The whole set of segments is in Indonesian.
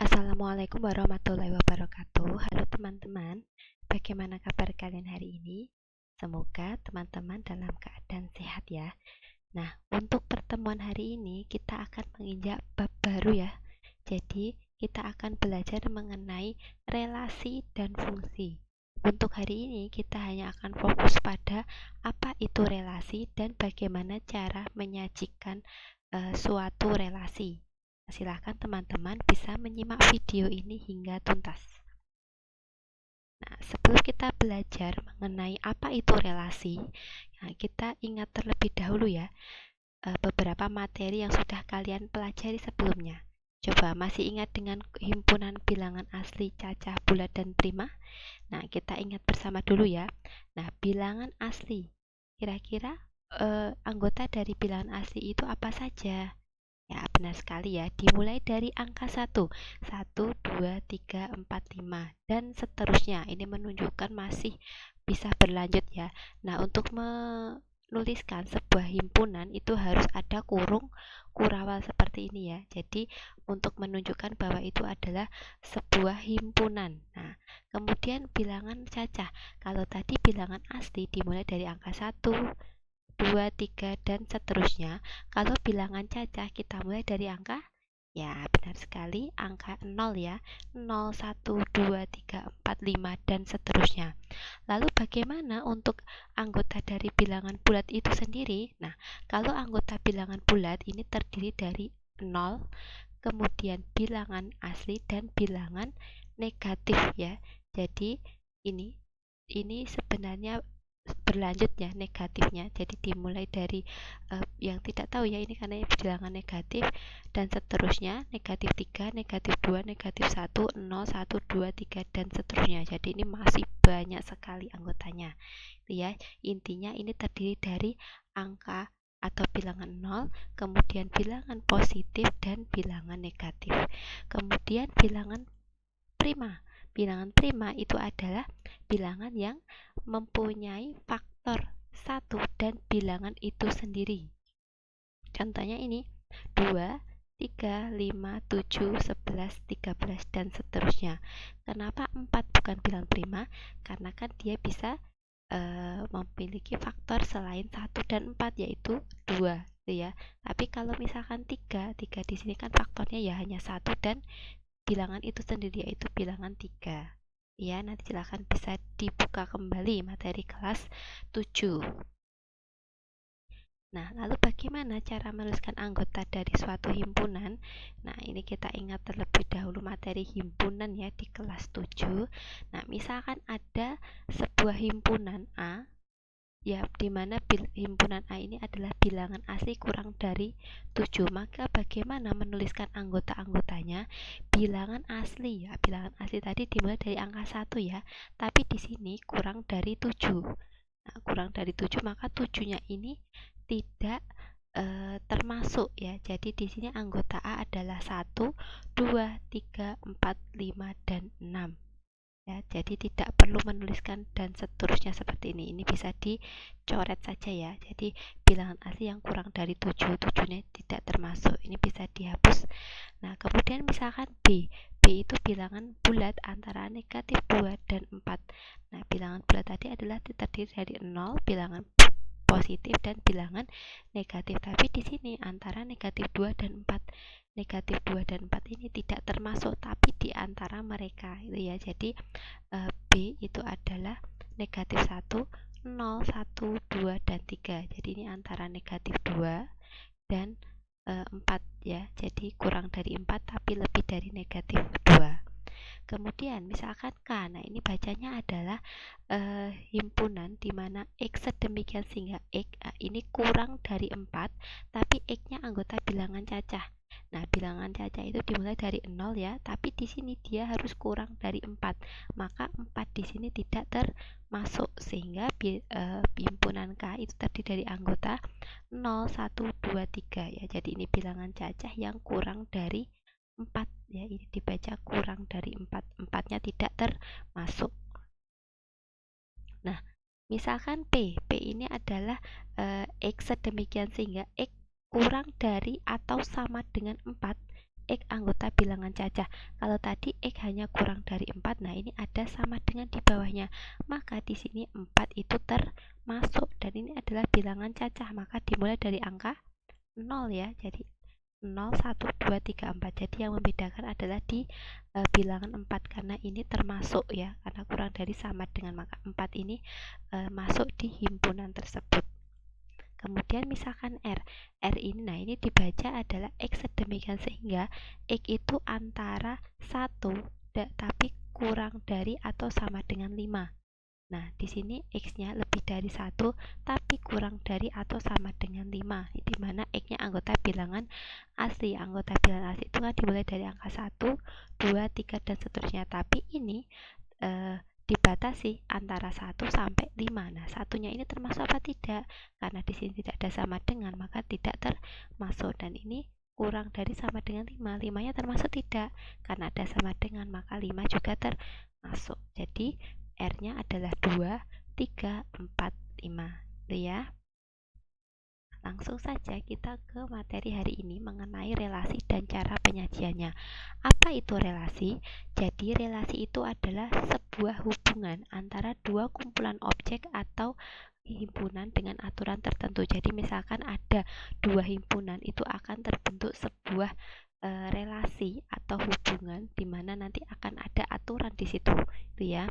Assalamualaikum warahmatullahi wabarakatuh. Halo teman-teman, bagaimana kabar kalian hari ini? Semoga teman-teman dalam keadaan sehat ya. Nah, untuk pertemuan hari ini kita akan menginjak bab baru ya. Jadi, kita akan belajar mengenai relasi dan fungsi. Untuk hari ini kita hanya akan fokus pada apa itu relasi dan bagaimana cara menyajikan suatu relasi. Silahkan teman-teman bisa menyimak video ini hingga tuntas. Nah, sebelum kita belajar mengenai apa itu relasi, kita ingat terlebih dahulu ya beberapa materi yang sudah kalian pelajari sebelumnya. Coba masih ingat dengan himpunan bilangan asli, cacah, bulat, dan prima? Nah, kita ingat bersama dulu ya. Nah, bilangan asli, kira-kira anggota dari bilangan asli itu apa saja? Ya, benar sekali ya. Dimulai dari angka 1, 1, 2, 3, 4, 5, dan seterusnya. Ini menunjukkan masih bisa berlanjut ya. Nah, untuk menuliskan sebuah himpunan itu harus ada kurung kurawal seperti ini ya. Jadi, untuk menunjukkan bahwa itu adalah sebuah himpunan. Nah, kemudian bilangan cacah. Kalau tadi bilangan asli dimulai dari angka 1, 2, 3, dan seterusnya. Kalau bilangan cacah kita mulai dari angka, ya benar sekali, angka 0 ya, 0, 1, 2, 3, 4, 5, dan seterusnya. Lalu bagaimana untuk anggota dari bilangan bulat itu sendiri? Nah, kalau anggota bilangan bulat ini terdiri dari 0, kemudian bilangan asli dan bilangan negatif ya. Jadi ini sebenarnya berlanjut ya negatifnya. Jadi dimulai dari yang tidak tahu ya, ini karena bilangan negatif dan seterusnya, negatif 3, negatif 2, negatif 1, 0, 1, 2, 3, dan seterusnya. Jadi ini masih banyak sekali anggotanya ya. Intinya ini terdiri dari angka atau bilangan 0, kemudian bilangan positif dan bilangan negatif. Kemudian bilangan prima. Bilangan prima itu adalah bilangan yang mempunyai faktor 1 dan bilangan itu sendiri. Contohnya ini 2, 3, 5, 7, 11, 13, dan seterusnya. Kenapa 4 bukan bilangan prima? Karena kan dia bisa memiliki faktor selain 1 dan 4, yaitu 2 ya. Tapi kalau misalkan 3 di sini kan faktornya ya hanya 1 dan bilangan itu sendiri, yaitu bilangan 3 ya. Nanti silahkan bisa dibuka kembali materi kelas 7. Nah, lalu bagaimana cara menuliskan anggota dari suatu himpunan? Nah, ini kita ingat terlebih dahulu materi himpunan ya di kelas 7. Nah, misalkan ada sebuah himpunan A ya, dimana himpunan A ini adalah bilangan asli kurang dari 7. Maka bagaimana menuliskan anggota-anggotanya? Bilangan asli ya, bilangan asli tadi dimulai dari angka 1 ya, tapi di sini kurang dari 7. Nah, kurang dari 7 maka 7-nya ini tidak termasuk ya. Jadi di sini anggota A adalah 1, 2, 3, 4, 5, dan 6. Ya, jadi tidak perlu menuliskan dan seterusnya seperti ini. Ini bisa dicoret saja ya. Jadi bilangan asli yang kurang dari 7, 7-nya tidak termasuk. Ini bisa dihapus. Nah, kemudian misalkan B. B itu bilangan bulat antara negatif 2 dan 4. Nah, bilangan bulat tadi adalah terdiri dari 0, bilangan positif, dan bilangan negatif. Tapi di sini antara negatif 2 dan 4. Negatif 2 dan 4 ini tidak termasuk, tapi di antara mereka itu ya. Jadi B itu adalah negatif 1, 0, 1, 2, dan 3. Jadi ini antara negatif 2 dan 4 ya. Jadi kurang dari 4 tapi lebih dari negatif 2. Kemudian misalkan K, nah ini bacanya adalah himpunan di mana X sedemikian sehingga X ini kurang dari 4, tapi X-nya anggota bilangan cacah. Nah, bilangan cacah itu dimulai dari 0 ya, tapi di sini dia harus kurang dari 4. Maka 4 di sini tidak termasuk, sehingga himpunan K itu terdiri dari anggota 0, 1, 2, 3 ya. Jadi ini bilangan cacah yang kurang dari 4 ya. Ini dibaca kurang dari 4. 4-nya tidak termasuk. Nah, misalkan P ini adalah X sedemikian sehingga X kurang dari atau sama dengan 4. X anggota bilangan cacah. Kalau tadi X hanya kurang dari 4, nah ini ada sama dengan di bawahnya. Maka di sini 4 itu termasuk, dan ini adalah bilangan cacah, maka dimulai dari angka 0 ya. Jadi 0, 1, 2, 3, 4. Jadi yang membedakan adalah di bilangan 4, karena ini termasuk ya, karena kurang dari sama dengan, maka 4 ini masuk di himpunan tersebut. Kemudian misalkan R ini, nah ini dibaca adalah X sedemikian sehingga X itu antara 1 tapi kurang dari atau sama dengan 5. Nah, di sini X-nya lebih dari 1 tapi kurang dari atau sama dengan 5, di mana X-nya anggota bilangan asli. Anggota bilangan asli itu kan dimulai dari angka 1, 2, 3, dan seterusnya. Tapi ini dibatasi antara 1 sampai 5. Nah, satunya ini termasuk apa tidak? Karena di sini tidak ada sama dengan, maka tidak termasuk. Dan ini kurang dari sama dengan 5. 5-nya termasuk tidak? Karena ada sama dengan, maka 5 juga termasuk. Jadi R-nya adalah 2, 3, 4, 5. Itu ya. Langsung saja kita ke materi hari ini mengenai relasi dan cara penyajiannya. Apa itu relasi? Jadi relasi itu adalah sebuah hubungan antara dua kumpulan objek atau himpunan dengan aturan tertentu. Jadi misalkan ada dua himpunan, itu akan terbentuk sebuah relasi atau hubungan di mana nanti akan ada aturan di situ, itu ya.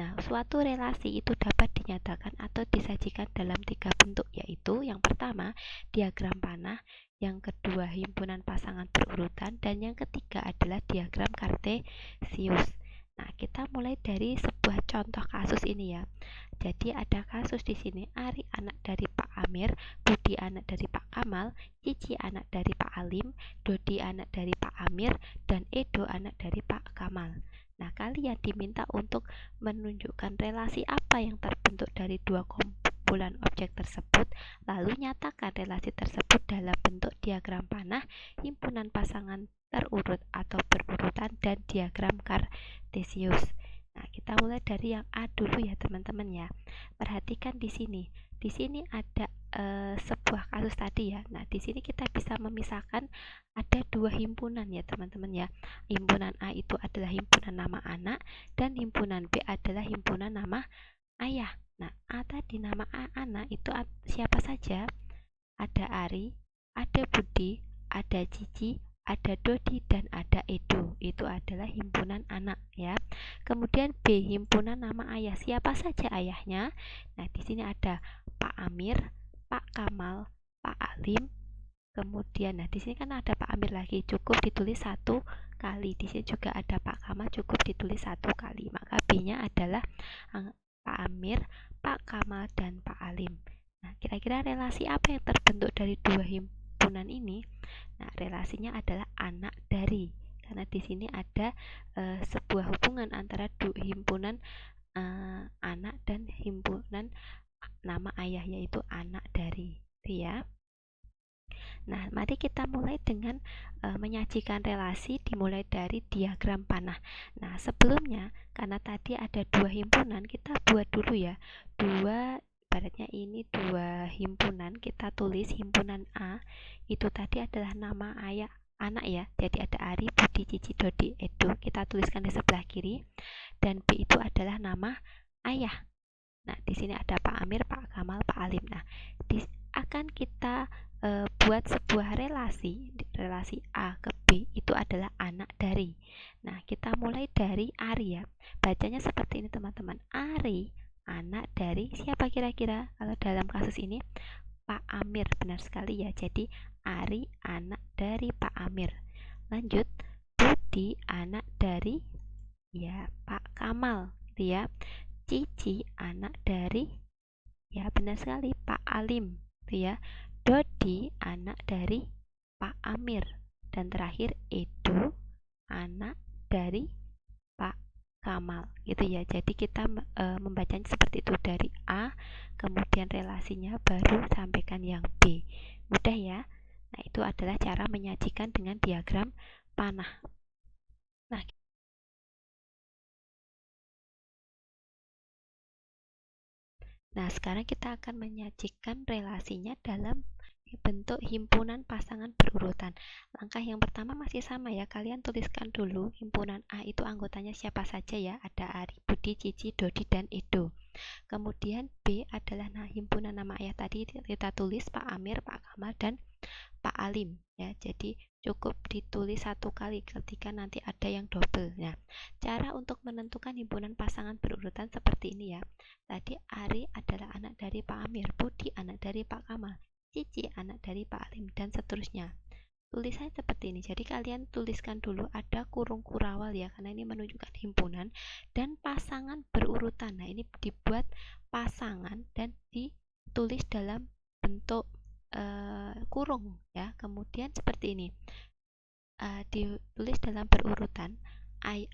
Nah, suatu relasi itu dapat dinyatakan atau disajikan dalam 3 bentuk, yaitu yang pertama diagram panah, yang kedua himpunan pasangan berurutan, dan yang ketiga adalah diagram kartesius. Nah, kita mulai dari sebuah contoh kasus ini ya. Jadi ada kasus di sini, Ari anak dari Pak Amir, Budi anak dari Pak Kamal, Cici anak dari Pak Alim, Dodi anak dari Pak Amir, dan Edo anak dari Pak Kamal. Nah, kalian diminta untuk menunjukkan relasi apa yang terbentuk dari dua kumpulan objek tersebut, lalu nyatakan relasi tersebut dalam bentuk diagram panah, himpunan pasangan terurut atau berurutan, dan diagram kartesius. Nah, kita mulai dari yang A dulu ya teman-teman ya. Perhatikan di sini. Di sini ada sebuah kasus tadi ya. Nah, di sini kita bisa memisahkan ada dua himpunan ya teman-teman ya. Himpunan A itu adalah himpunan nama anak, dan himpunan B adalah himpunan nama ayah. Nah, A tadi nama A anak itu siapa saja? Ada Ari, ada Budi, ada Cici, ada Dodi, dan ada Edo. Itu adalah himpunan anak ya. Kemudian B, himpunan nama ayah. Siapa saja ayahnya? Nah, di sini ada Pak Amir, Pak Kamal, Pak Alim. Kemudian, nah di sini kan ada Pak Amir lagi, cukup ditulis 1 kali. Di sini juga ada Pak Kamal, cukup ditulis 1 kali. Maka B-nya adalah Pak Amir, Pak Kamal, dan Pak Alim. Nah, kira-kira relasi apa yang terbentuk dari dua himpunan ini? Nah, relasinya adalah anak dari. Karena di sini ada sebuah hubungan antara himpunan anak dan himpunan nama ayah, yaitu anak dari. Itu ya. Nah, mari kita mulai dengan menyajikan relasi dimulai dari diagram panah. Nah, sebelumnya karena tadi ada dua himpunan, kita buat dulu ya. Ibaratnya ini dua himpunan, kita tulis himpunan A itu tadi adalah nama ayah anak ya. Jadi ada Ari, Budi, Cici, Dodi, Edo. Kita tuliskan di sebelah kiri. Dan B itu adalah nama ayah. Nah, di sini ada Pak Amir, Pak Kamal, Pak Alim. Nah, akan kita buat sebuah relasi A ke B itu adalah anak dari. Nah, kita mulai dari Ari ya. Bacanya seperti ini teman-teman. Ari anak dari siapa kira-kira? Kalau dalam kasus ini Pak Amir, benar sekali ya. Jadi Ari anak dari Pak Amir. Lanjut, Budi anak dari ya Pak Kamal, gitu ya. Cici anak dari ya benar sekali Pak Alim, gitu ya. Dodi anak dari Pak Amir, dan terakhir Edo anak dari Pak Kamal, gitu ya. Jadi kita membacanya seperti itu, dari A kemudian relasinya baru sampaikan yang B. Mudah ya. Nah, itu adalah cara menyajikan dengan diagram panah. Nah, sekarang kita akan menyajikan relasinya dalam bentuk himpunan pasangan berurutan. Langkah yang pertama masih sama ya, kalian tuliskan dulu himpunan A itu anggotanya siapa saja ya, ada Ari, Budi, Cici, Dodi, dan Edo. Kemudian B adalah himpunan nama ayah tadi, kita tulis Pak Amir, Pak Kamal, dan Pak Alim ya. Jadi cukup ditulis satu kali ketika nanti ada yang double. Nah, cara untuk menentukan himpunan pasangan berurutan seperti ini ya. Tadi Ari adalah anak dari Pak Amir, Budi anak dari Pak Kamal, Cici anak dari Pak Alim, dan seterusnya. Tulisannya seperti ini. Jadi kalian tuliskan dulu ada kurung kurawal ya, karena ini menunjukkan himpunan, dan pasangan berurutan. Nah, ini dibuat pasangan dan ditulis dalam bentuk kurung ya. Kemudian seperti ini, ditulis dalam berurutan,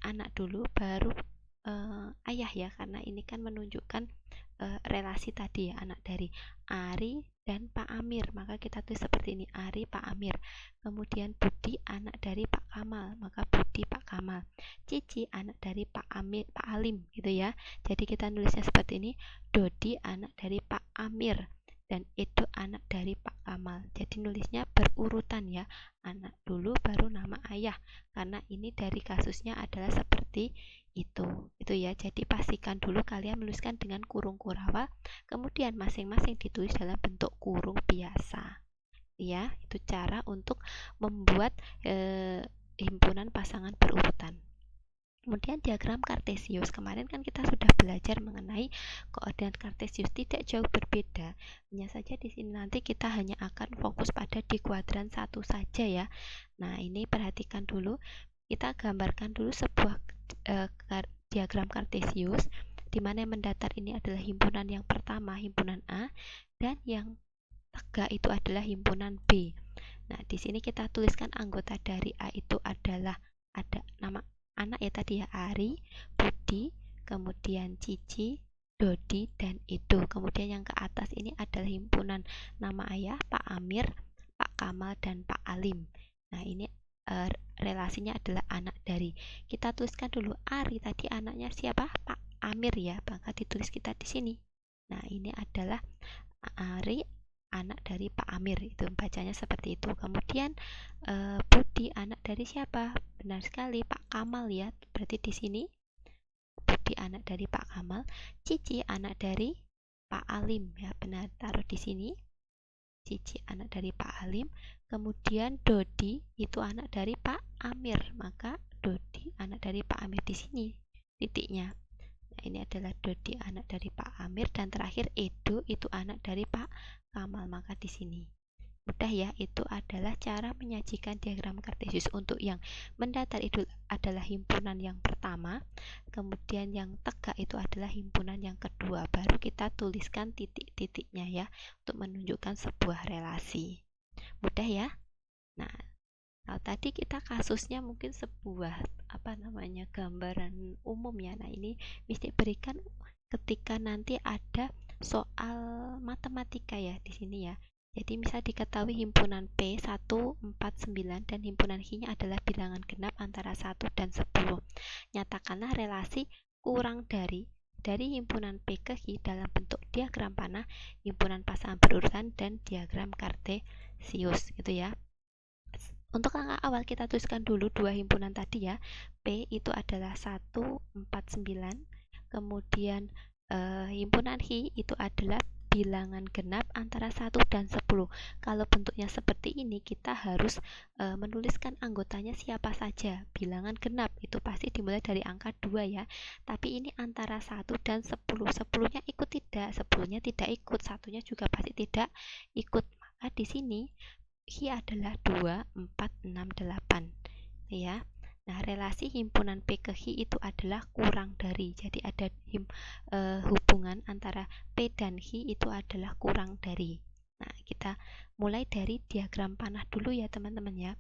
anak dulu baru ayah ya, karena ini kan menunjukkan relasi tadi ya, anak dari Ari dan Pak Amir, maka kita tulis seperti ini, Ari Pak Amir. Kemudian Budi anak dari Pak Kamal, maka Budi Pak Kamal. Cici anak dari Pak Amir, Pak Alim gitu ya. Jadi kita nulisnya seperti ini, Dodi anak dari Pak Amir, dan Edo anak dari Pak Kamal. Jadi nulisnya berurutan ya, anak dulu baru nama ayah, karena ini dari kasusnya adalah seperti itu ya. Jadi pastikan dulu kalian menuliskan dengan kurung kurawal, kemudian masing-masing ditulis dalam bentuk kurung biasa ya. Itu cara untuk membuat himpunan pasangan berurutan. Kemudian diagram kartesius, kemarin kan kita sudah belajar mengenai koordinat kartesius, tidak jauh berbeda, hanya saja di sini nanti kita hanya akan fokus pada di kuadran 1 saja ya. Nah, ini perhatikan dulu, kita gambarkan dulu sebuah diagram kartesius, di mana yang mendatar ini adalah himpunan yang pertama, himpunan A, dan yang tegak itu adalah himpunan B. Nah, di sini kita tuliskan anggota dari A itu adalah, ada nama anak ya tadi ya, Ari, Budi, kemudian Cici, Dodi, dan Edo. Kemudian yang ke atas ini adalah himpunan nama ayah, Pak Amir, Pak Kamal, dan Pak Alim. Nah, ini relasinya adalah anak dari. Kita tuliskan dulu Ari tadi anaknya siapa? Pak Amir ya, maka ditulis kita di sini. Nah, ini adalah Ari anak dari Pak Amir, itu bacanya seperti itu. Kemudian Budi anak dari siapa? Benar sekali, Pak Kamal ya. Berarti di sini Budi anak dari Pak Kamal. Cici anak dari Pak Alim ya, benar, taruh di sini. Cici anak dari Pak Alim. Kemudian Dodi itu anak dari Pak Amir, maka Dodi anak dari Pak Amir di sini titiknya. Nah, ini adalah Dodi anak dari Pak Amir, dan terakhir Edo itu anak dari Pak Kamal, maka di sini. Mudah ya, itu adalah cara menyajikan diagram kartesius. Untuk yang mendatar itu adalah himpunan yang pertama, kemudian yang tegak itu adalah himpunan yang kedua. Baru kita tuliskan titik-titiknya ya, untuk menunjukkan sebuah relasi. Mudah ya. Nah, kalau tadi kita kasusnya mungkin sebuah gambaran umum ya. Nah, ini mesti berikan ketika nanti ada soal matematika ya di sini ya. Jadi misal diketahui himpunan P 149 dan himpunan Q-nya adalah bilangan genap antara 1 dan 10. Nyatakanlah relasi kurang dari himpunan P ke Q dalam bentuk diagram panah, himpunan pasangan berurutan, dan diagram kartesius gitu ya. Untuk langkah awal kita tuliskan dulu dua himpunan tadi ya. P itu adalah 149, kemudian himpunan Hi itu adalah bilangan genap antara 1 dan 10. Kalau bentuknya seperti ini, kita harus menuliskan anggotanya siapa saja. Bilangan genap itu pasti dimulai dari angka 2 ya. Tapi ini antara 1 dan 10. 10-nya ikut tidak, 10-nya tidak ikut, satunya juga pasti tidak ikut. Maka di sini Hi adalah 2, 4, 6, 8 ya. Nah, relasi himpunan P ke Hi itu adalah kurang dari. Jadi ada hubungan antara P dan Hi itu adalah kurang dari. Nah, kita mulai dari diagram panah dulu ya teman-teman ya.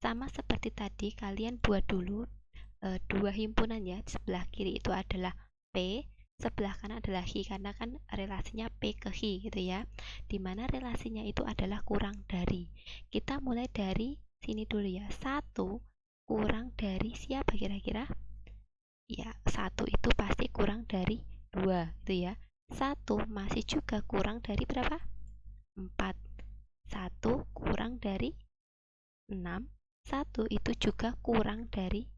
Sama seperti tadi, kalian buat dulu dua himpunan ya. Sebelah kiri itu adalah P, sebelah kanan adalah Hi, karena kan relasinya P ke Hi gitu ya, dimana relasinya itu adalah kurang dari. Kita mulai dari sini dulu ya. 1 kurang dari siapa kira-kira? Ya, 1 itu pasti kurang dari 2 gitu ya. 1 masih juga kurang dari berapa? 4. 1 kurang dari 6, 1 itu juga kurang dari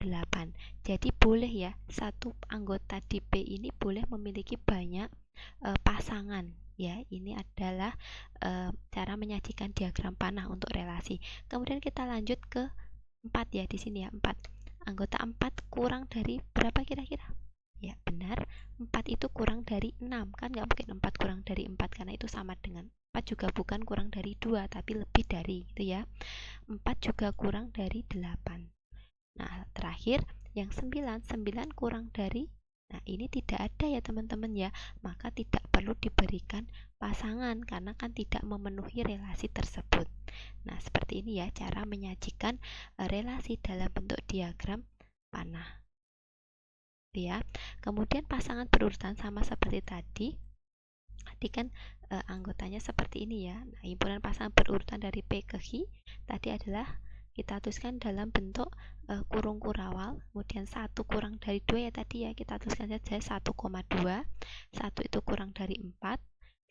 8. Jadi boleh ya, satu anggota di P ini boleh memiliki banyak pasangan. Ya, ini adalah cara menyajikan diagram panah untuk relasi. Kemudian kita lanjut ke 4 ya, di sini ya, 4. Anggota 4 kurang dari berapa kira-kira? Ya, benar. 4 itu kurang dari 6. Kan nggak mungkin 4 kurang dari 4 karena itu sama dengan 4 juga bukan kurang dari 2, tapi lebih dari, gitu ya. 4 juga kurang dari 8. Nah, terakhir yang 9, 9 kurang dari, nah ini tidak ada ya teman-teman ya, maka tidak perlu diberikan pasangan karena kan tidak memenuhi relasi tersebut. Nah, seperti ini ya cara menyajikan relasi dalam bentuk diagram panah. Ya. Kemudian pasangan berurutan sama seperti tadi. Tadi kan anggotanya seperti ini ya. Nah, himpunan pasangan berurutan dari P ke Q tadi adalah kita tuliskan dalam bentuk kurung kurawal, kemudian 1 kurang dari 2 ya tadi ya, kita tuliskan saja 1,2, 1 itu kurang dari 4,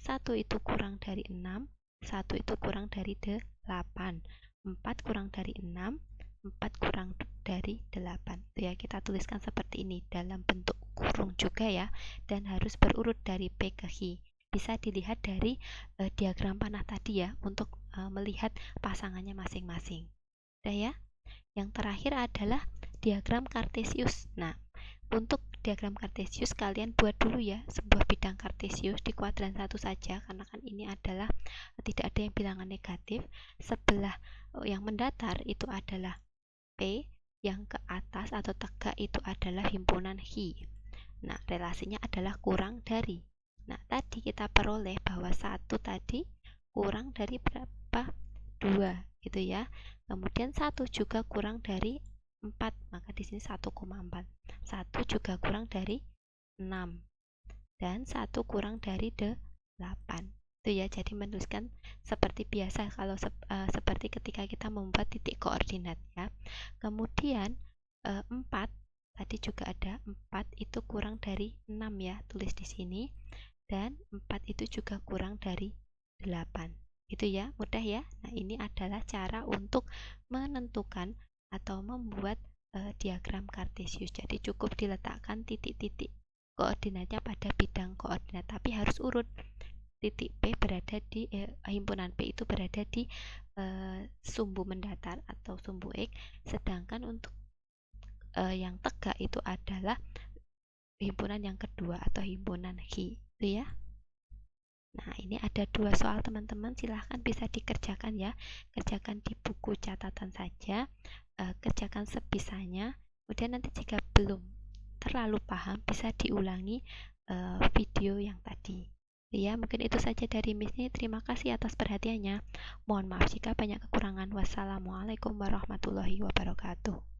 1 itu kurang dari 6, 1 itu kurang dari 8, 4 kurang dari 6, 4 kurang dari 8. Itu ya, kita tuliskan seperti ini dalam bentuk kurung juga ya, dan harus berurut dari P ke Q. Bisa dilihat dari diagram panah tadi ya, untuk melihat pasangannya masing-masing. Udah ya. Yang terakhir adalah diagram kartesius. Nah, untuk diagram kartesius kalian buat dulu ya sebuah bidang kartesius di kuadran 1 saja, karena kan ini adalah tidak ada yang bilangan negatif. Sebelah yang mendatar itu adalah P, yang ke atas atau tegak itu adalah himpunan Q. Nah, relasinya adalah kurang dari. Nah, tadi kita peroleh bahwa 1 tadi kurang dari berapa? 2, gitu ya. Kemudian 1 juga kurang dari 4, maka di sini 1,4. 1 juga kurang dari 6 dan 1 kurang dari 8. Itu ya, jadi menuliskan seperti biasa kalau seperti ketika kita membuat titik koordinat ya. Kemudian 4 tadi juga ada 4 itu kurang dari 6 ya, tulis di sini. Dan 4 itu juga kurang dari 8. Itu ya, mudah ya. Nah, ini adalah cara untuk menentukan atau membuat diagram kartesius. Jadi cukup diletakkan titik-titik koordinatnya pada bidang koordinat, tapi harus urut. Titik P berada di himpunan P itu berada di sumbu mendatar atau sumbu X, sedangkan untuk yang tegak itu adalah himpunan yang kedua atau himpunan Q. Itu ya. Nah, ini ada 2 soal teman-teman, silahkan bisa dikerjakan ya. Kerjakan di buku catatan saja, kerjakan sebisanya. Kemudian nanti jika belum terlalu paham bisa diulangi video yang tadi. Ya, mungkin itu saja dari Miss Ni. Terima kasih atas perhatiannya. Mohon maaf jika banyak kekurangan. Wassalamualaikum warahmatullahi wabarakatuh.